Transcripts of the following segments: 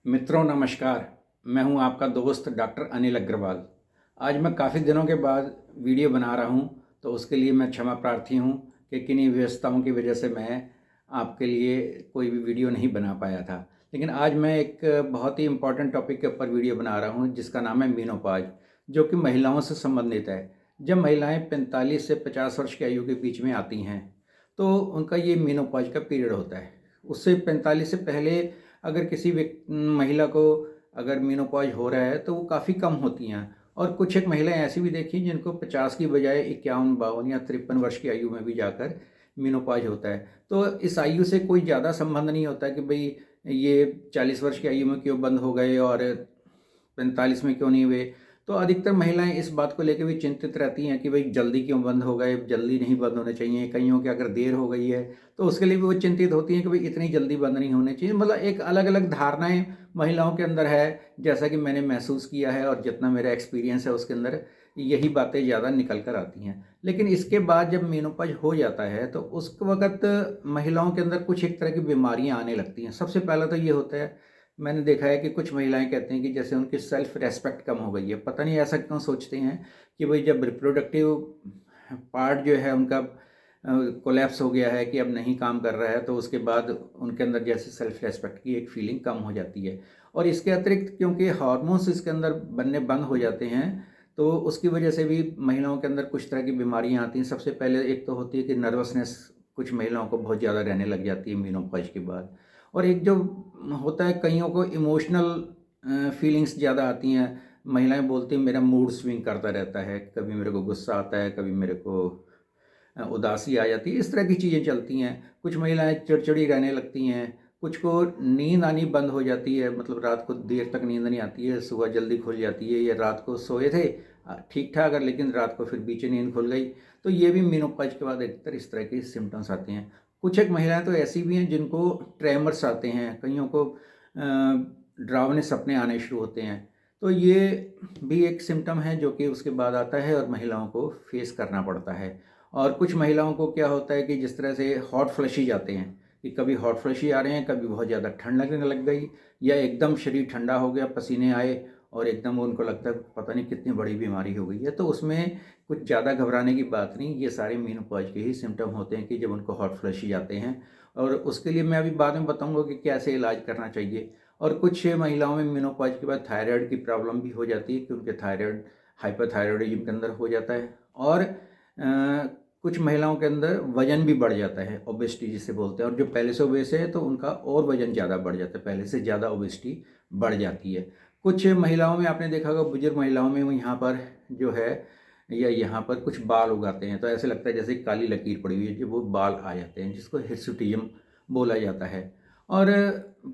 मित्रों नमस्कार। मैं हूं आपका दोस्त डॉक्टर अनिल अग्रवाल। आज मैं काफ़ी दिनों के बाद वीडियो बना रहा हूं, तो उसके लिए मैं क्षमा प्रार्थी हूं कि किन्हीं व्यस्तताओं की वजह से मैं आपके लिए कोई भी वीडियो नहीं बना पाया था। लेकिन आज मैं एक बहुत ही इम्पोर्टेंट टॉपिक के ऊपर वीडियो बना रहा हूं, जिसका नाम है मेनोपॉज, जो कि महिलाओं से संबंधित है। जब महिलाएं 45 से 50 वर्ष की आयु के बीच में आती हैं, तो उनका ये मेनोपॉज का पीरियड होता है। उससे 45 से पहले अगर किसी महिला को अगर मेनोपॉज हो रहा है तो वो काफ़ी कम होती हैं। और कुछ एक महिलाएं ऐसी भी देखी जिनको 50 की बजाय 51, 52 या 53 वर्ष की आयु में भी जाकर मेनोपॉज होता है। तो इस आयु से कोई ज़्यादा संबंध नहीं होता कि भाई ये 40 वर्ष की आयु में क्यों बंद हो गए और 45 में क्यों नहीं हुए। तो अधिकतर महिलाएं इस बात को लेकर भी चिंतित रहती हैं कि भाई जल्दी क्यों बंद हो गए, जल्दी नहीं बंद होने चाहिए। कईयों की अगर देर हो गई है तो उसके लिए भी वो चिंतित होती हैं कि भाई इतनी जल्दी बंद नहीं होने चाहिए। मतलब एक अलग अलग धारणाएं महिलाओं के अंदर है, जैसा कि मैंने महसूस किया है और जितना मेरा एक्सपीरियंस है उसके अंदर यही बातें ज़्यादा निकल कर आती हैं। लेकिन इसके बाद जब मेनोपॉज हो जाता है तो उस वक्त महिलाओं के अंदर कुछ एक तरह की बीमारियां आने लगती हैं। सबसे पहला तो ये होता है, मैंने देखा है कि कुछ महिलाएं कहती हैं कि जैसे उनकी सेल्फ रेस्पेक्ट कम हो गई है। पता नहीं ऐसा क्यों सोचते हैं कि भाई जब रिप्रोडक्टिव पार्ट जो है उनका कोलैप्स हो गया है कि अब नहीं काम कर रहा है, तो उसके बाद उनके अंदर जैसे सेल्फ रेस्पेक्ट की एक फीलिंग कम हो जाती है। और इसके अतिरिक्त क्योंकि हार्मोन्स इसके अंदर बनने बंद हो जाते हैं, तो उसकी वजह से भी महिलाओं के अंदर कुछ तरह की बीमारियां आती हैं। सबसे पहले एक तो होती है कि नर्वसनेस कुछ महिलाओं को बहुत ज़्यादा रहने लग जाती है मेनोपॉज के बाद। और एक जो होता है, कईयों को इमोशनल फीलिंग्स ज़्यादा आती हैं। महिलाएं बोलती हैं मेरा मूड स्विंग करता रहता है, कभी मेरे को गुस्सा आता है, कभी मेरे को उदासी आ जाती है। इस तरह की चीज़ें चलती हैं। कुछ महिलाएं चिड़चिड़ी रहने लगती हैं। कुछ को नींद आनी बंद हो जाती है, मतलब रात को देर तक नींद नहीं आती है, सुबह जल्दी खुल जाती है। या रात को सोए थे ठीक ठाक, लेकिन रात को फिर बीच नींद खुल गई। तो ये भी मेनोपॉज के बाद अधिकतर इस तरह के सिम्टम्स आते हैं। कुछ एक महिलाएं तो ऐसी भी हैं जिनको ट्रेमर्स आते हैं, कईयों को डरावने सपने आने शुरू होते हैं। तो ये भी एक सिम्टम है जो कि उसके बाद आता है और महिलाओं को फेस करना पड़ता है। और कुछ महिलाओं को क्या होता है कि जिस तरह से हॉट फ्लशी जाते हैं, कि कभी हॉट फ्लशी आ रहे हैं, कभी बहुत ज़्यादा ठंड लगने लग गई, या एकदम शरीर ठंडा हो गया, पसीने आए और एकदम उनको लगता है पता नहीं कितनी बड़ी बीमारी हो गई है। तो उसमें कुछ ज़्यादा घबराने की बात नहीं, ये सारे मेनोपॉज के ही सिम्टम होते हैं कि जब उनको हॉट फ्लशी आते हैं। और उसके लिए मैं अभी बाद में बताऊंगा कि कैसे इलाज करना चाहिए। और कुछ महिलाओं में मेनोपॉज के बाद थायराइड की प्रॉब्लम भी हो जाती है कि उनके थायराइड हाइपरथायरॉयडिज्म के अंदर हो जाता है। और कुछ महिलाओं के अंदर वजन भी बढ़ जाता है, ओबेसिटी जिसे बोलते हैं। और जो पहले से ओबेस है तो उनका और वजन ज़्यादा बढ़ जाता है, पहले से ज़्यादा ओबेसिटी बढ़ जाती है। कुछ महिलाओं में आपने देखा होगा, बुजुर्ग महिलाओं में वो यहाँ पर जो है या यहाँ पर कुछ बाल उगाते हैं, तो ऐसे लगता है जैसे काली लकीर पड़ी हुई है, जो वो बाल आ जाते हैं, जिसको हिर्सुटिज्म बोला जाता है। और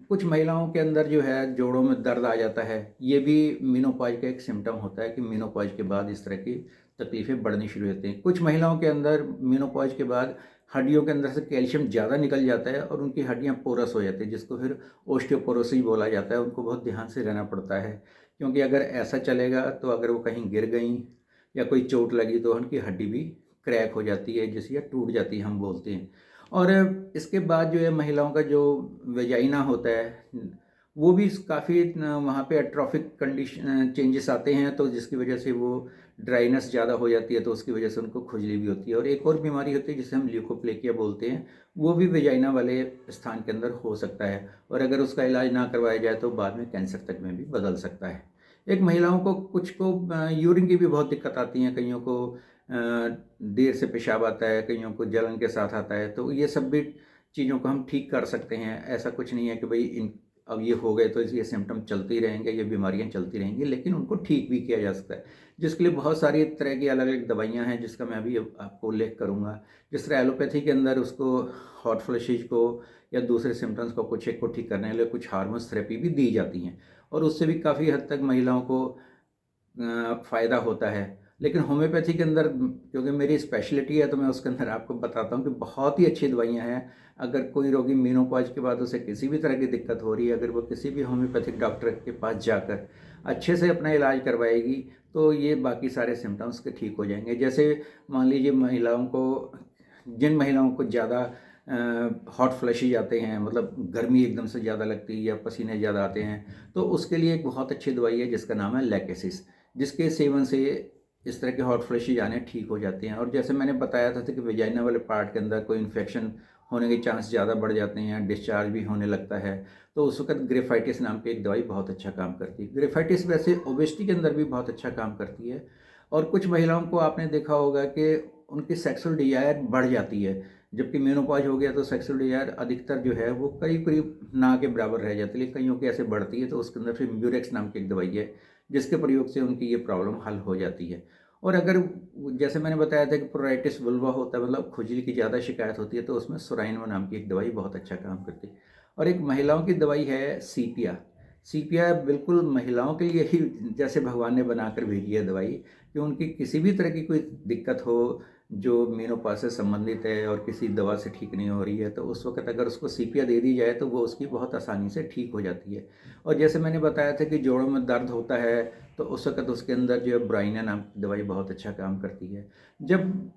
कुछ महिलाओं के अंदर जो है जोड़ों में दर्द आ जाता है। ये भी मेनोपॉज का एक सिम्टम होता है कि मेनोपॉज के बाद इस तरह की तकलीफ़ें बढ़नी शुरू होती हैं। कुछ महिलाओं के अंदर मेनोपॉज के बाद हड्डियों के अंदर से कैल्शियम ज़्यादा निकल जाता है और उनकी हड्डियाँ पोरस हो जाती है, जिसको फिर ओस्टियोपोरोसिस बोला जाता है। उनको बहुत ध्यान से रहना पड़ता है, क्योंकि अगर ऐसा चलेगा तो अगर वो कहीं गिर गई या कोई चोट लगी तो उनकी हड्डी भी क्रैक हो जाती है, जिसे या टूट जाती है हम बोलते हैं। और इसके बाद जो है महिलाओं का जो वेजाइना होता है, वो भी काफ़ी वहाँ पे एट्रोफिक कंडीशन चेंजेस आते हैं, तो जिसकी वजह से वो ड्राइनेस ज़्यादा हो जाती है, तो उसकी वजह से उनको खुजली भी होती है। और एक और बीमारी होती है जिसे हम ल्यूकोप्लेकिया बोलते हैं, वो भी वेजाइना वाले स्थान के अंदर हो सकता है। और अगर उसका इलाज ना करवाया जाए तो बाद में कैंसर तक में भी बदल सकता है। एक महिलाओं को कुछ को यूरिन की भी बहुत दिक्कत आती है, कईयों को देर से पेशाब आता है, कईयों को जलन के साथ आता है। तो ये सब भी चीज़ों को हम ठीक कर सकते हैं। ऐसा कुछ नहीं है कि भाई इन अब ये हो गए तो ये सिम्टम चलते ही रहेंगे, ये बीमारियां चलती रहेंगी, लेकिन उनको ठीक भी किया जा सकता है, जिसके लिए बहुत सारी तरह की अलग अलग दवाइयां हैं, जिसका मैं अभी आपको उल्लेख करूंगा। जिस तरह एलोपैथी के अंदर उसको हॉट फ्लैशेज को या दूसरे सिम्टम्स को कुछ एक को ठीक करने के लिए कुछ हार्मोन्स थेरेपी भी दी जाती हैं, और उससे भी काफ़ी हद तक महिलाओं को फ़ायदा होता है। लेकिन होम्योपैथी के अंदर, क्योंकि मेरी स्पेशलिटी है, तो मैं उसके अंदर आपको बताता हूँ कि बहुत ही अच्छी दवाइयाँ हैं। अगर कोई रोगी मेनोपॉज के बाद उसे किसी भी तरह की दिक्कत हो रही है, अगर वो किसी भी होम्योपैथिक डॉक्टर के पास जाकर अच्छे से अपना इलाज करवाएगी, तो ये बाकी सारे सिम्टम्स के ठीक हो जाएंगे। जैसे मान लीजिए जिन महिलाओं को ज़्यादा हॉट फ्लैशेज आते हैं, मतलब गर्मी एकदम से ज़्यादा लगती है या पसीने ज़्यादा आते हैं, तो उसके लिए एक बहुत अच्छी दवाई है जिसका नाम है लैकेसिस, जिसके सेवन से इस तरह के हॉट फ्लैशेज आने ठीक हो जाते हैं। और जैसे मैंने बताया था कि वेजाइना वाले पार्ट के अंदर कोई इन्फेक्शन होने के चांस ज़्यादा बढ़ जाते हैं, डिस्चार्ज भी होने लगता है, तो उस वक्त ग्रेफाइटिस नाम की एक दवाई बहुत अच्छा काम करती है। ग्रेफाइटिस वैसे ओबेसिटी के अंदर भी बहुत अच्छा काम करती है। और कुछ महिलाओं को आपने देखा होगा कि उनकी सेक्सुअल डिज़ायर बढ़ जाती है, जबकि मेनोपॉज हो गया तो सेक्सुअल डिज़ायर अधिकतर जो है वो करीब करीब ना के बराबर रह जाती है, लेकिन कईयों की ऐसे बढ़ती है, तो उसके अंदर फिर म्यूरेक्स नाम की एक दवाई है जिसके प्रयोग से उनकी ये प्रॉब्लम हल हो जाती है। और अगर जैसे मैंने बताया था कि प्रोराइटिस वुल्वा होता है, मतलब खुजली की ज़्यादा शिकायत होती है, तो उसमें सोराइनवा नाम की एक दवाई बहुत अच्छा काम करती है। और एक महिलाओं की दवाई है सीपिया। सीपिया बिल्कुल महिलाओं के लिए ही जैसे भगवान ने बनाकर भेजी है दवाई, कि उनकी किसी भी तरह की कोई दिक्कत हो जो मेनोपॉज से संबंधित है और किसी दवा से ठीक नहीं हो रही है, तो उस वक्त अगर उसको सीपिया दे दी जाए तो वो उसकी बहुत आसानी से ठीक हो जाती है। और जैसे मैंने बताया था कि जोड़ों में दर्द होता है, तो उस वक्त उसके अंदर जो है ब्राइना नाम की दवाई बहुत अच्छा काम करती है। जब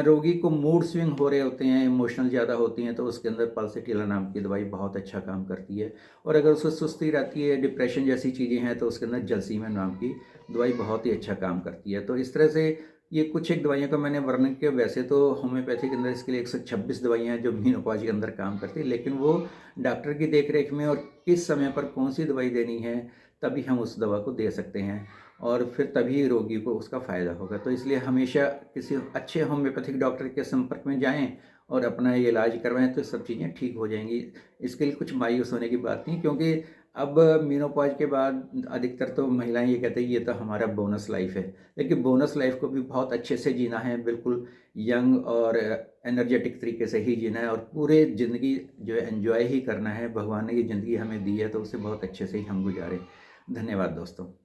रोगी को मूड स्विंग हो रहे होते हैं, इमोशनल ज़्यादा होती हैं, तो उसके अंदर पल्सिटिला नाम की दवाई बहुत अच्छा काम करती है। और अगर उसको सुस्ती रहती है, डिप्रेशन जैसी चीज़ें हैं, तो उसके अंदर जलसीमन नाम की दवाई बहुत ही अच्छा काम करती है। तो इस तरह से ये कुछ एक दवाइयों का मैंने वर्णन किया। वैसे तो होम्योपैथी के अंदर इसके लिए 126 दवाइयाँ हैं जो मेनोपॉज के अंदर काम करती है, लेकिन वो डॉक्टर की देख रेख में और किस समय पर कौन सी दवाई देनी है, तभी हम उस दवा को दे सकते हैं और फिर तभी रोगी को उसका फ़ायदा होगा। तो इसलिए हमेशा किसी अच्छे होम्योपैथिक डॉक्टर के संपर्क में जाएं और अपना ये इलाज करवाएं, तो सब चीज़ें ठीक हो जाएंगी। इसके लिए कुछ मायूस होने की बात नहीं, क्योंकि अब मेनोपॉज के बाद अधिकतर तो महिलाएं ये कहते हैं ये तो हमारा बोनस लाइफ है, लेकिन बोनस लाइफ को भी बहुत अच्छे से जीना है, बिल्कुल यंग और एनर्जेटिक तरीके से ही जीना है और पूरे ज़िंदगी जो है एंजॉय ही करना है। भगवान ने ये ज़िंदगी हमें दी है तो उसे बहुत अच्छे से ही हम गुजारें। धन्यवाद दोस्तों।